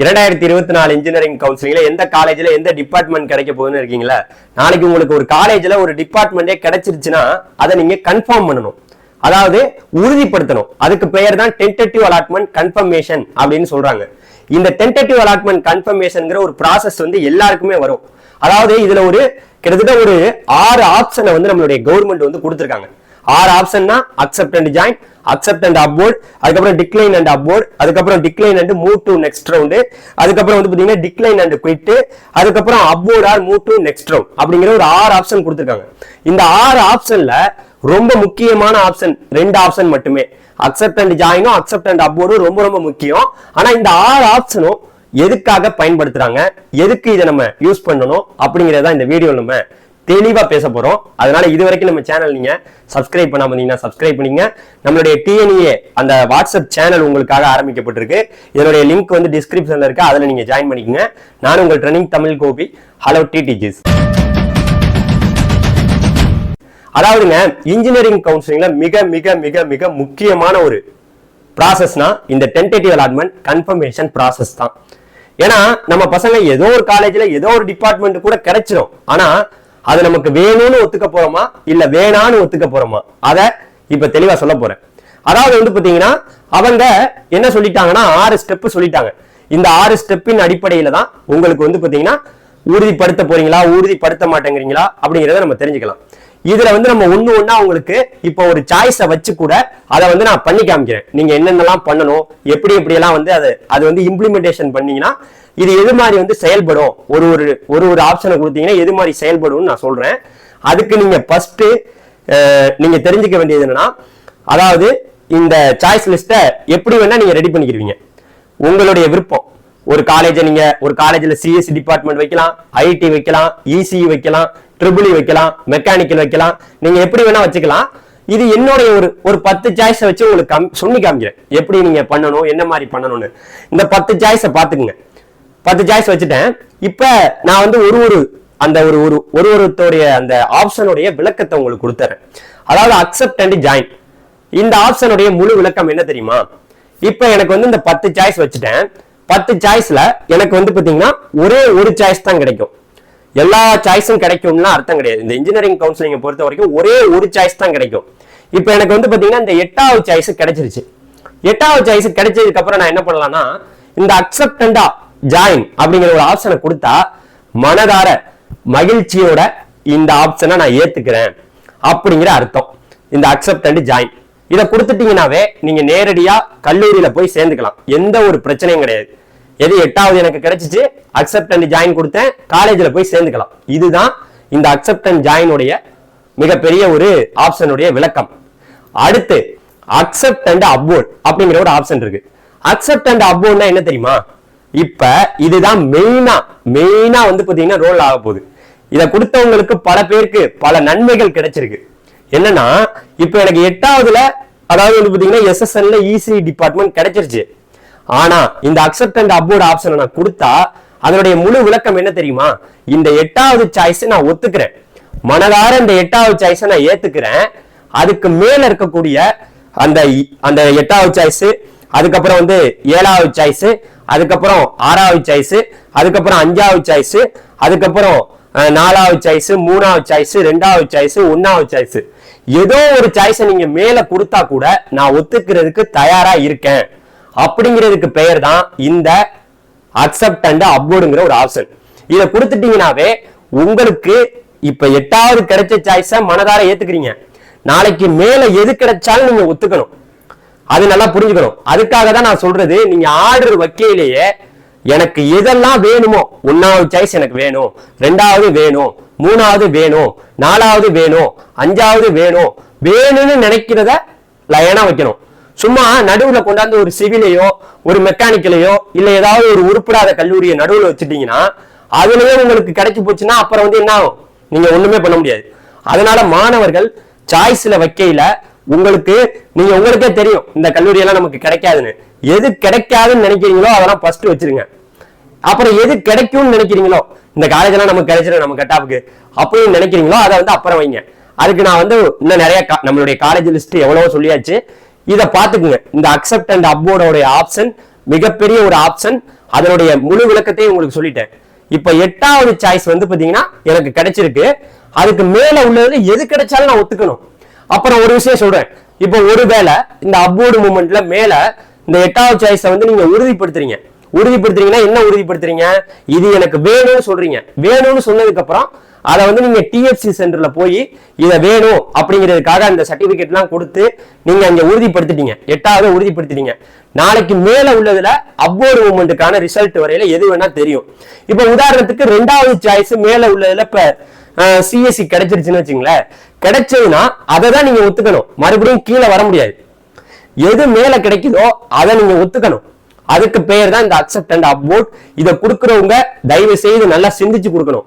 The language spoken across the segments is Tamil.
2024 இன்ஜினியரிங் கவுன்சிலிங்ல எந்த காலேஜ்ல எந்த டிபார்ட்மெண்ட் கிடைக்க போகுதுன்னு இருக்கீங்களா? நாளைக்கு உங்களுக்கு ஒரு காலேஜ்ல ஒரு டிபார்ட்மெண்டே கிடைச்சிருச்சுன்னா அதை நீங்க கன்ஃபார்ம் பண்ணணும், அதாவது உறுதிப்படுத்தணும். அதுக்கு பெயர் தான் டென்டேட்டிவ் அலாட்மெண்ட் கன்ஃபர்மேஷன் அப்படின்னு சொல்றாங்க. இந்த டென்டேட்டிவ் அலாட்மெண்ட் கன்ஃபர்மேஷன்ங்கிற ஒரு ப்ராசஸ் எல்லாருக்குமே வரும். அதாவது இதுல கிட்டத்தட்ட ஒரு 6 ஆப்ஷனை நம்மளுடைய கவர்மெண்ட் கொடுத்திருக்காங்க. 6 ஆப்ஷன்னா accept and join, accept and upward, அதுக்கப்புறம் டிக்ளைன் அண்ட் அப்வோர்ட், அதுக்கப்புறம் decline and move to next round, அதுக்கப்புறம் பாத்தீங்கன்னா டிக்ளைன் அண்ட் குவிட், அதுக்கப்புறம் upward or move to next round அப்படிங்கிற ஒரு 6 ஆப்ஷன் கொடுத்திருக்காங்க. இந்த 6 ஆப்ஷன்ல ரொம்ப முக்கியமான ஆப்ஷன் 2 ஆப்ஷன் மட்டுமே. அக்செப்ட் அண்ட் ஜாயினும் அக்செப்ட் அண்ட் அப்வோர்டும் ரொம்ப ரொம்ப முக்கியம். ஆனா இந்த 6 ஆப்ஷனும் எதுக்காக பயன்படுத்துறாங்க, எதுக்கு இதை நம்ம யூஸ் பண்ணணும் அப்படிங்கறத இந்த வீடியோ நம்ம தெளிவா பேச போறோம். அதனால இது வரைக்கும் நம்ம சேனல் நீங்க சப்ஸ்கிரைப் பண்ணாம இருந்தீங்கன்னா சப்ஸ்கிரைப் பண்ணீங்க. நம்மளுடைய டிஎன்ஏ அந்த வாட்ஸ்அப் சேனல் உங்களுக்காக ஆரம்பிக்கப்பட்டிருக்கு. இதனுடைய லிங்க் டிஸ்கிரிப்ஷன்ல இருக்கு, அதுல நீங்க ஜாயின் பண்ணிக்கங்க. நான் உங்கள் ட்ரெனிங் தமிழ் கோபி. ஹலோ டிடிஜிஸ். அதாவதுங்க, இன்ஜினியரிங் கவுன்சிலிங்ல மிக மிக மிக மிக முக்கியமான ஒரு ப்ராசஸ்னா இந்த டென்டேட்டிவ் அலாட்மெண்ட் கன்ஃபர்மேஷன் ப்ராசஸ் தான். ஏன்னா நம்ம பசங்க ஏதோ ஒரு காலேஜ்ல ஏதோ ஒரு டிபார்ட்மெண்ட் கூட கிடைச்சிடும். ஆனா அது நமக்கு வேணும்னு ஒத்துக்க போறோமா இல்ல வேணான்னு ஒத்துக்க போறோமா, அத இப்ப தெளிவா சொல்ல போறேன். அதாவது பாத்தீங்கன்னா அவங்க என்ன சொல்லிட்டாங்கன்னா 6 ஸ்டெப் சொல்லிட்டாங்க. இந்த 6 ஸ்டெப்பின் அடிப்படையில தான் உங்களுக்கு பாத்தீங்கன்னா உறுதிப்படுத்த போறீங்களா உறுதிப்படுத்த மாட்டேங்கிறீங்களா அப்படிங்கறத நம்ம தெரிஞ்சுக்கலாம். இதுல நம்ம ஒண்ணா உங்களுக்கு இப்ப ஒரு சாய்ஸை வச்சு கூட அதை நான் பண்ணி காமிக்கிறேன். நீங்க என்னென்னலாம் பண்ணணும், எப்படி எல்லாம் அது இம்ப்ளிமெண்டேஷன் பண்ணீங்கன்னா இது எது மாதிரி செயல்படும், ஒரு ஆப்ஷனை கொடுத்தீங்கன்னா எது மாதிரி செயல்படும் நான் சொல்றேன். அதுக்கு நீங்க ஃபர்ஸ்ட் நீங்க தெரிஞ்சுக்க வேண்டியது என்னன்னா, அதாவது இந்த சாய்ஸ் லிஸ்ட்டை எப்படி வேணா நீங்க ரெடி பண்ணிக்கிறீங்க, உங்களுடைய விருப்பம். ஒரு காலேஜ்ல சிஎஸ்சி டிபார்ட்மெண்ட் வைக்கலாம், ஐடி வைக்கலாம், இசிஇ வைக்கலாம், ட்ரிபிள் வைக்கலாம், மெக்கானிக்கல் வைக்கலாம், நீங்க எப்படி வேணா வச்சுக்கலாம். இது என்னுடைய ஒரு 10 சாய்ஸை வச்சு உங்களுக்கு சொல்லி காமிக்கிறேன் எப்படி நீங்க பண்ணணும், என்ன மாதிரி பண்ணணும்னு. இந்த 10 சாய்ஸை பாத்துக்குங்க. 10 சாய்ஸ் வச்சுட்டேன். இப்ப நான் ஒருத்தருடைய அந்த ஆப்ஷனுடைய விளக்கத்தை உங்களுக்கு கொடுத்துறேன். அதாவது அக்செப்ட் அண்ட் ஜாயின் இந்த ஆப்ஷனுடைய முழு விளக்கம் என்ன தெரியுமா? இப்ப எனக்கு இந்த 10 சாய்ஸ் வச்சுட்டேன். 10 சாய்ஸ்ல எனக்கு பாத்தீங்கன்னா ஒரே ஒரு சாய்ஸ் தான் கிடைக்கும். எல்லா சாய்ஸும் கிடைக்கும்னா அர்த்தம் கிடையாது. இந்த இன்ஜினியரிங் கவுன்சிலிங் பொறுத்த வரைக்கும் ஒரே ஒரு சாய்ஸ் தான் கிடைக்கும். இப்ப எனக்கு பாத்தீங்கன்னா இந்த 8வது சாய்ஸ் கிடைச்சிருச்சு. 8வது சாய்ஸ் கிடைச்சதுக்கு அப்புறம் நான் என்ன பண்ணலாம்னா, இந்த அக்செப்ட் அண்ட் ஜாயின் அப்படிங்கிற ஒரு ஆப்ஷனை கொடுத்தா மனதார மகிழ்ச்சியோட இந்த ஆப்ஷனை நான் ஏத்துக்கிறேன் அப்படிங்கிற அர்த்தம். இந்த அக்செப்ட் அண்ட் ஜாயின் இதை கொடுத்துட்டீங்கன்னாவே நீங்க நேரடியா கல்லூரியில போய் சேர்ந்துக்கலாம். எந்த ஒரு பிரச்சனையும் கிடையாது. எது 8வது எனக்கு கிடைச்சிச்சு, அக்செப்ட் அண்ட் ஜாயின் கொடுத்தேன், காலேஜ்ல போய் சேர்ந்துக்கலாம். இதுதான் இந்த அக்செப்ட் அண்ட் ஜாயினுடைய மிகப்பெரிய ஒரு ஆப்ஷனுடைய விளக்கம். அடுத்து அக்செப்ட் அண்ட் அப்வோர்ட் அப்படிங்கிற ஒரு ஆப்ஷன் இருக்கு. அக்செப்ட் அண்ட் அப்வோர்ட்னா என்ன தெரியுமா? இப்ப இதுதான் மெயினா பாத்தீங்கன்னா ரோல் ஆக போகுது. இதை கொடுத்தவங்களுக்கு பல பேருக்கு பல நன்மைகள் கிடைச்சிருக்கு. என்னன்னா, இப்ப எனக்கு 8வதுல அதாவது பாத்தீங்கன்னா எஸ்எஸ்எல்ல இசி டிபார்ட்மெண்ட் கிடைச்சிருச்சு. ஆனா இந்த அக்செப்ட் அண்ட் அப்வோர்ட் ஆப்ஷனை நான் கொடுத்தா அதனுடைய முழு விளக்கம் என்ன தெரியுமா? இந்த 8வது சாய்ஸ் நான் ஒத்துக்கிறேன், மனதார இந்த 8வது சாய்ஸை நான் ஏத்துக்கிறேன். அதுக்கு மேல இருக்கக்கூடிய அந்த 8வது சாய்ஸ், அதுக்கப்புறம் 7வது சாய்ஸ், அதுக்கப்புறம் 6வது சாய்ஸ், அதுக்கப்புறம் 5வது சாய்ஸ், அதுக்கப்புறம் 4வது சாய்ஸ், 3வது சாய்ஸ், 2வது சாய்ஸ், 1வது சாய்ஸ், ஏதோ ஒரு சாய்ஸை நீங்க மேல கொடுத்தா கூட நான் ஒத்துக்கிறதுக்கு தயாரா இருக்கேன் அப்படிங்கிறதுக்கு பெயர் தான் இந்த அக்செப்ட் அண்ட் அப்வோர்டுங்கிற ஒரு ஆப்ஷன். இதை கொடுத்துட்டீங்கன்னாவே உங்களுக்கு இப்ப 8வது கிடைச்ச சாய்ஸை மனதார ஏத்துக்கிறீங்க. நாளைக்கு மேல எது கிடைச்சாலும் நீங்க ஒத்துக்கணும். அது நல்லா புரிஞ்சுக்கணும். அதுக்காக தான் நான் சொல்றது, நீங்க ஆர்டர் வைக்கையிலேயே எனக்கு எதெல்லாம் வேணுமோ, 1வது சாய்ஸ் எனக்கு வேணும், 2வது வேணும், 3வது வேணும், 4வது வேணும், 5வது வேணும்னு நினைக்கிறத லைனா வைக்கணும். சும்மா நடுவுல கொண்டாந்து ஒரு சிவிலையோ ஒரு மெக்கானிக்கலையோ இல்ல ஏதாவது ஒரு உருப்படாத கல்லூரியை நடுவுல வச்சுட்டீங்கன்னா அதுலயே உங்களுக்கு கிடைச்சு போச்சுன்னா அப்புறம் என்ன ஆகும்? நீங்க ஒண்ணுமே பண்ண முடியாது. அதனால மாணவர்கள் சாய்ஸ்ல வைக்கையில உங்களுக்கே தெரியும் இந்த கல்லூரி எல்லாம் நமக்கு கிடைக்காதுன்னு. எது கிடைக்காதுன்னு நினைக்கிறீங்களோ அதெல்லாம் ஃபர்ஸ்ட் வச்சிருங்க. அப்புறம் எது கிடைக்கும்னு நினைக்கிறீங்களோ, இந்த காலேஜ் எல்லாம் நமக்கு கிடைச்சிடும் நம்ம கட்டாப்புக்கு அப்படின்னு நினைக்கிறீங்களோ அதை அப்புறம் வைங்க. அதுக்கு நான் இன்னும் நிறைய நம்மளுடைய காலேஜ் லிஸ்ட் எவ்வளவோ சொல்லியாச்சு. இதை பாத்துக்குங்க. இந்த அக்செப்ட் அண்ட் அப்வோர்டோட ஆப்ஷன் மிகப்பெரிய ஒரு ஆப்ஷன். அதனுடைய முழு விளக்கத்தையும் உங்களுக்கு சொல்லிட்டேன். இப்ப 8வது சாய்ஸ் வந்து பாத்தீங்கன்னா எனக்கு கிடைச்சிருக்கு. அதுக்கு மேல உள்ளது எது கிடைச்சாலும் நான் ஒத்துக்கணும். அப்புறம் ஒரு விஷயம் சொல்றேன். இப்போ ஒருவேளை இந்த அப்வர்ட் மூவ்மெண்ட்ல மேல இந்த 8வது சாய்ஸை வந்து நீங்க உறுதிப்படுத்துறீங்கன்னா என்ன உறுதிப்படுத்துறீங்க? இது எனக்கு வேணும்னு சொல்றீங்க. வேணும்னு சொன்னதுக்கு அப்புறம் அதை வந்து நீங்க டிஎஃப்சி சென்டர்ல போய் இதை வேணும் அப்படிங்கிறதுக்காக அந்த சர்டிபிகேட் எல்லாம் கொடுத்து நீங்க அங்க உறுதிப்படுத்திட்டீங்க. 8வது உறுதிப்படுத்திட்டீங்க. நாளைக்கு மேல உள்ளதுல அப்வர்ட் மூவ்மெண்ட்டுக்கான ரிசல்ட் வரையில எது வேணா தெரியும். இப்ப உதாரணத்துக்கு 2வது சாய்ஸ் மேல உள்ளதுல இப்ப சிஎஸ்சி கிடைச்சிருச்சுன்னு வச்சுங்களேன். கிடைச்சதுன்னா அதை தான் நீங்க ஒத்துக்கணும். மறுபடியும் கீழே வர முடியாது. எது மேல கிடைக்குதோ அதை நீங்க ஒத்துக்கணும். அதுக்கு பெயர் தான் இந்த அக்செப்ட் அண்ட் அப்வர்ட். இதை கொடுக்குறவங்க தயவு செய்து நல்லா சிந்திச்சு கொடுக்கணும்.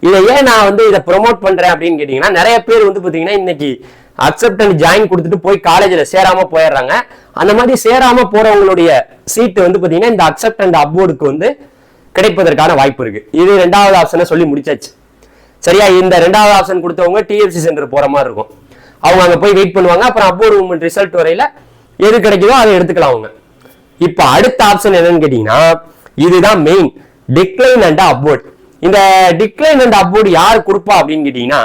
இதை ஏன் நான் வந்து இதை ப்ரொமோட் பண்றேன் அப்படின்னு கேட்டீங்கன்னா, நிறைய பேர் வந்து பாத்தீங்கன்னா இன்னைக்கு அக்செப்ட் அண்ட் ஜாயின் கொடுத்துட்டு போய் காலேஜ்ல சேராம போயிடுறாங்க. அந்த மாதிரி சேராம போறவங்களுடைய சீட்டு வந்து பாத்தீங்கன்னா இந்த அக்செப்ட் அண்ட் அப்வர்டுக்கு வந்து கிடைப்பதற்கான வாய்ப்பு இருக்கு. இது 2வது ஆப்ஷனை சொல்லி முடிச்சாச்சு. சரியா? இந்த 2வது ஆப்ஷன் கொடுத்தவங்க டிஎஃப்சி சென்டர் போற மாதிரி இருக்கும். அவங்க அங்க போய் வெயிட் பண்ணுவாங்க. அப்புறம் அப்வர்ட் மூவ்மெண்ட் ரிசல்ட் வரையில எது கிடைக்குதோ அதை எடுத்துக்கலாம் அவங்க. இப்ப அடுத்த ஆப்ஷன் என்னன்னு கேட்டீங்கன்னா, இதுதான் மெயின், டிக்ளைன் அண்ட் அப்வர்ட். இந்த டிக்ளைன் அண்ட் அப்வர்ட் யார் கொடுப்பா அப்படின்னு கேட்டீங்கன்னா,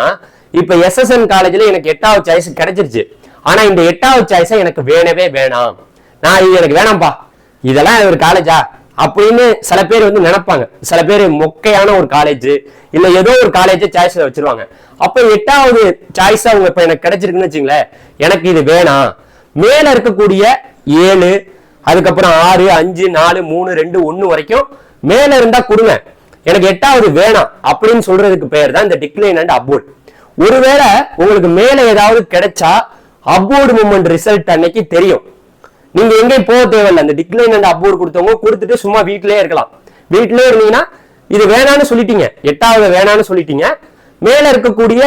இப்ப எஸ்எஸ்என் காலேஜ்ல எனக்கு 8வது சாய்ஸ் கிடைச்சிருச்சு. ஆனா இந்த 8வது சாய்ஸை எனக்கு வேணவே வேணாம், நான் இது எனக்கு வேணாம்பா, இதெல்லாம் ஒரு காலேஜா அப்படின்னு சில பேர் வந்து நினைப்பாங்க. சில பேர் மொக்கையான ஒரு காலேஜ் இல்ல ஏதோ ஒரு காலேஜ் சாய்ஸ்ல வச்சிருவாங்க. அப்ப 8வது சாய்ஸ் அவங்க இப்ப எனக்கு கிடைச்சிருக்குன்னு வச்சுங்களேன், எனக்கு இது வேணாம். மேல இருக்கக்கூடிய 7, அதுக்கப்புறம் 6, 5, 4, 3, 2, 1 வரைக்கும் மேல இருந்தா கொடுங்க, எனக்கு 8வது வேணாம் அப்படின்னு சொல்றதுக்கு பேர் தான் இந்த டிக்ளைன் அண்ட் அப்வர்ட். ஒருவேளை உங்களுக்கு மேல ஏதாவது கிடைச்சா அப்வர்ட் மூவ்மெண்ட் ரிசல்ட் அன்னைக்கு தெரியும். நீங்க எங்கேயும் போக தேவையில்லை. அந்த டிக்ளைன் அண்ட் அப்வர்ட் கொடுத்தவங்க கொடுத்துட்டு சும்மா வீட்டிலேயே இருக்கலாம். வீட்டிலேயே இருந்தீங்கன்னா இது வேணான்னு சொல்லிட்டீங்க, 8வது வேணான்னு சொல்லிட்டீங்க. மேல இருக்கக்கூடிய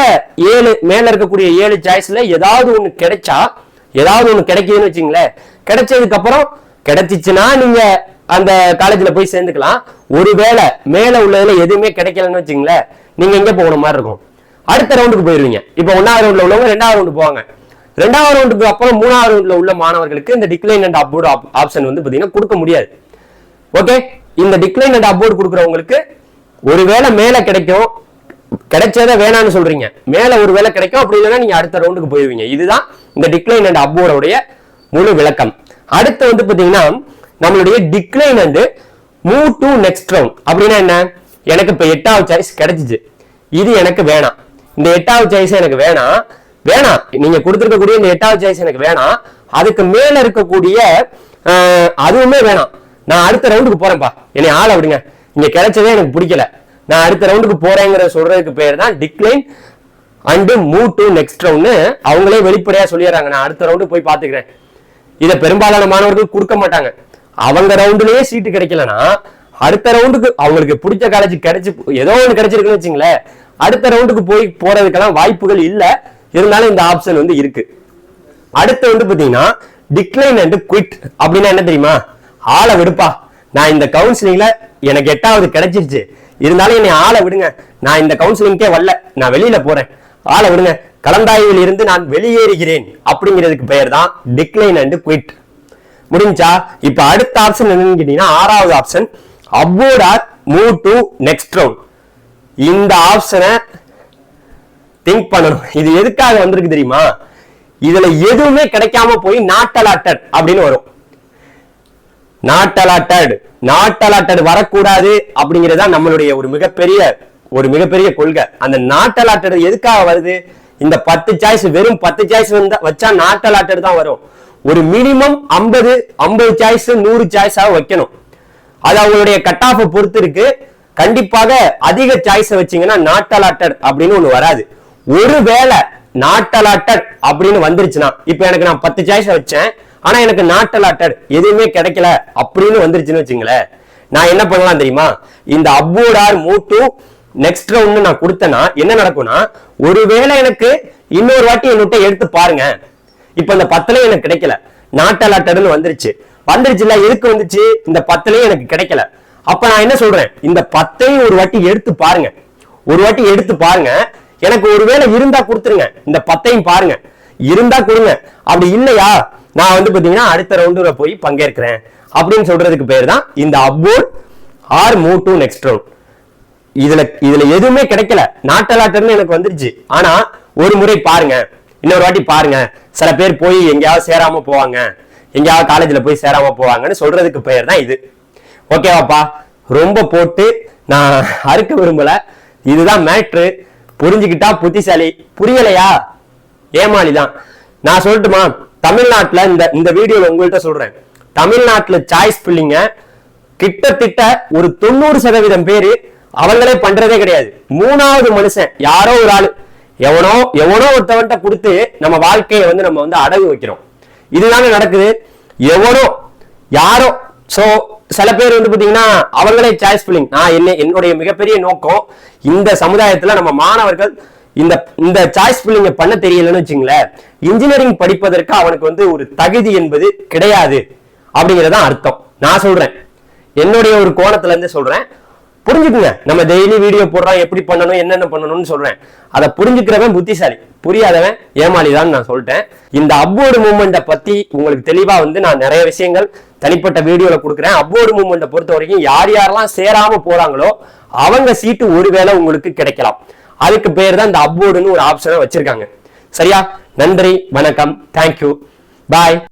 7 சாய்ஸ்ல ஏதாவது ஒண்ணு கிடைச்சா, ஏதாவது ஒண்ணு கிடைக்குதுன்னு வச்சுங்களேன், கிடைச்சதுக்கு அப்புறம் கிடைச்சிச்சுன்னா நீங்க அந்த காலேஜ்ல போய் சேர்ந்துக்கலாம். ஒருவேளை மேல உள்ளதுல எதுவுமே கிடைக்கலன்னு வச்சுங்களேன், நீங்க எங்க போகணும் மாதிரி இருக்கும், அடுத்த ரவுண்டுக்கு போயிருவீங்க. இப்ப 1வது ரவுண்ட்ல உள்ளவங்க 2வது ரவுண்டு போவாங்க. 2வது ரவுண்டுக்கு அப்புறம் 3வது ரவுண்ட்ல உள்ள மாணவர்களுக்கு இந்த டிக்ளைன் அண்ட் அப்வர்ட் ஆப்ஷன் வந்து பாத்தீங்கன்னா கொடுக்க முடியாது. ஓகே, இந்த டிக்ளைன் அண்ட் அப்வர்ட் கொடுக்குறவங்களுக்கு ஒருவேளை மேல கிடைக்கும், கிடைச்சத வேணான்னு சொல்றீங்க, மேல ஒரு வேலை கிடைக்கும், அப்படி இல்லைன்னா நீங்க அடுத்த ரவுண்டுக்கு போயிருவீங்க. இதுதான் இந்த டிக்ளைன் அண்ட் அப்வர்டோடைய முழு விளக்கம். அடுத்து வந்து பாத்தீங்கன்னா நம்மளுடைய decline and move to next round அப்படின்னா என்ன? எனக்கு இப்ப 8வது சாய்ஸ் கிடைச்சிச்சு, இது எனக்கு வேணாம், இந்த 8வது சாய்ஸ் எனக்கு வேணாம், நீங்க கொடுத்துருக்கக்கூடிய இந்த 8வது சாய்ஸ் எனக்கு வேணாம், அதுக்கு மேல இருக்கக்கூடிய அதுவுமே வேணாம், நான் அடுத்த ரவுண்டுக்கு போறேன்ப்பா, என்னை ஆள விடுங்க, இங்க கிடைச்சதே எனக்கு பிடிக்கல, நான் அடுத்த ரவுண்டுக்கு போறேங்கிற சொல்றதுக்கு பேர் தான் decline and move to next round. அவங்களே வெளிப்படையா சொல்லிடுறாங்க, நான் அடுத்த ரவுண்டு போய் பாத்துக்கிறேன். இதை பெரும்பாலான மாணவர்கள் கொடுக்க மாட்டாங்க. அவங்க ரவுண்டுலயே சீட்டு கிடைக்கலன்னா அடுத்த ரவுண்டுக்கு அவங்களுக்கு பிடிச்ச காலேஜ் கிடைச்சு ஏதோ ஒன்று கிடைச்சிருக்குன்னு வச்சுங்களேன், அடுத்த ரவுண்டுக்கு போய் போறதுக்கெல்லாம் வாய்ப்புகள் இல்ல. இருந்தாலும் இந்த ஆப்ஷன் வந்து இருக்கு. அடுத்து வந்து பாத்தீங்கன்னா டிக்ளைன் அண்ட் குவிட் அப்படின்னா என்ன தெரியுமா? ஆளை விடுப்பா, நான் இந்த கவுன்சிலிங்ல எனக்கு 8வது கிடைச்சிருச்சு, இருந்தாலும் என்னை ஆளை விடுங்க, நான் இந்த கவுன்சிலிங்கே வரல, நான் வெளியில போறேன், ஆளை விடுங்க, கலந்தாய்வில் இருந்து நான் வெளியேறுகிறேன் அப்படிங்கிறதுக்கு பெயர் தான் டிக்ளைன் அண்ட் குவிட். முடிஞ்சா? இப்ப அடுத்த ஆப்ஷன் என்னன்னு கேட்டீங்கன்னா 6வது option upward or move to next round. இந்த ஆப்ஷனை திங்க் பண்ணணும். இது எதுக்காக வந்திருக்கு தெரியுமா? இதுல எதுவுமே கிடைக்காம போய் நாட் அலாட்டட் அப்படின்னு வரும். நாட் அலாட்டட் வரக்கூடாது அப்படிங்கிறதா நம்மளுடைய ஒரு மிகப்பெரிய கொள்கை. அந்த நாட் அலாட்டட் எதுக்காக வருது? இந்த 10 சாய்ஸ், வெறும் 10 சாய்ஸ் வச்சா நாட் அலாட்டட் தான் வரும். ஒரு மினிமம் 50 சாய்ஸ் 100 சாய்ஸாக வைக்கணும். அது அவங்களுடைய கட் ஆஃப் பொறுத்து இருக்கு. கண்டிப்பாக அதிக சாய்ஸ் வச்சீங்கன்னா நாட் அலாட்டட் அப்படின்னு ஒண்ணு வராது. ஒருவேளை நாட் அலாட்டட் அப்படின்னு வந்துருச்சுன்னா, இப்ப எனக்கு நான் 10 சாய்ஸ் வச்சேன், ஆனா எனக்கு நாட் அலாட்டட் எதுவுமே கிடைக்கல அப்படின்னு வந்துருச்சுன்னு வச்சுங்களேன், நான் என்ன பண்ணலாம் தெரியுமா? இந்த upward or move to next round நான் கொடுத்தேன்னா என்ன நடக்கும்னா, ஒருவேளை எனக்கு இன்னொரு வாட்டி என்னட்ட எடுத்து பாருங்க, இப்ப இந்த 10ல எனக்கு கிடைக்கல, நாட் அலாட்டட்னு வந்துருச்சுல, எதுக்கு வந்துச்சு? இந்த 10லயும் எனக்கு கிடைக்கல. அப்ப நான் என்ன சொல்றேன், இந்த 10ஐயும் ஒரு வாட்டி எடுத்து பாருங்க, எனக்கு ஒருவேளை இருந்தா கொடுத்துருங்க, இந்த 10ஐயும் பாருங்க, இருந்தா கொடுங்க, அப்படி இல்லையா நான் வந்து பாத்தீங்கன்னா அடுத்த ரவுண்டுல போய் பங்கேற்கிறேன் அப்படின்னு சொல்றதுக்கு பேர் தான் இந்த upward or move to next round. இதுல எதுவுமே கிடைக்கல, நாட் அலாட்டட்னு எனக்கு வந்துருச்சு. ஆனா ஒரு முறை பாருங்க, இன்னொரு வாட்டி பாருங்க. சில பேர் போய் எங்கேயாவது சேராம போவாங்க, எங்கேயாவது காலேஜ்ல போய் சேராம போவாங்கன்னு சொல்றதுக்கு பெயர் தான் இது. ஓகேவாப்பா? ரொம்ப போட்டு நான் அறுக்க விரும்பல, இதுதான் மேட்ரு. புரிஞ்சுக்கிட்டா புத்திசாலி, புரியலையா ஏமாளி தான். நான் சொல்லட்டுமா, தமிழ்நாட்டுல இந்த வீடியோல உங்கள்கிட்ட சொல்றேன், தமிழ்நாட்டுல சாய்ஸ் பில்லிங்க கிட்டத்தட்ட ஒரு 90% பேரு அவங்களே பண்றதே கிடையாது. மூணாவது மனுஷன் யாரோ ஒரு ஆளு, எவனோ ஒருத்தவன்ட்ட கொடுத்து நம்ம வாழ்க்கையை நம்ம அடகு வைக்கிறோம். இதுதானே நடக்குது. எவனோ யாரோ. சோ சில பேர் பாத்தீங்கன்னா அவங்களே சாய்ஸ் பில்லிங். என்னுடைய மிகப்பெரிய நோக்கம், இந்த சமுதாயத்துல நம்ம மாணவர்கள் இந்த சாய்ஸ் பில்லிங்க பண்ண தெரியலன்னு வச்சுங்களேன், இன்ஜினியரிங் படிப்பதற்கு அவனுக்கு ஒரு தகுதி என்பது கிடையாது அப்படிங்கறதான் அர்த்தம். நான் சொல்றேன், என்னுடைய ஒரு கோணத்துல இருந்து சொல்றேன், புரிஞ்சுக்குங்க. நம்ம டெய்லி வீடியோ போடுறோம், எப்படி பண்ணணும் என்னென்ன பண்ணணும்னு சொல்றேன். அதை புரிஞ்சுக்கிறவன் புத்திசாலி, புரியாதவன் ஏமாளிதான் நான் சொல்லிட்டேன். இந்த அப்வர்ட் மூவ்மெண்ட்டை பத்தி உங்களுக்கு தெளிவா நான் நிறைய விஷயங்கள் தனிப்பட்ட வீடியோல கொடுக்குறேன். அப்வர்ட் மூவ்மெண்ட்டை பொறுத்த வரைக்கும் யாரெல்லாம் சேராம போறாங்களோ அவங்க சீட்டு ஒருவேளை உங்களுக்கு கிடைக்கலாம். அதுக்கு பேர் தான் இந்த அப்வர்டுன்னு ஒரு ஆப்ஷனை வச்சிருக்காங்க. சரியா? நன்றி, வணக்கம், தேங்க்யூ, பாய்.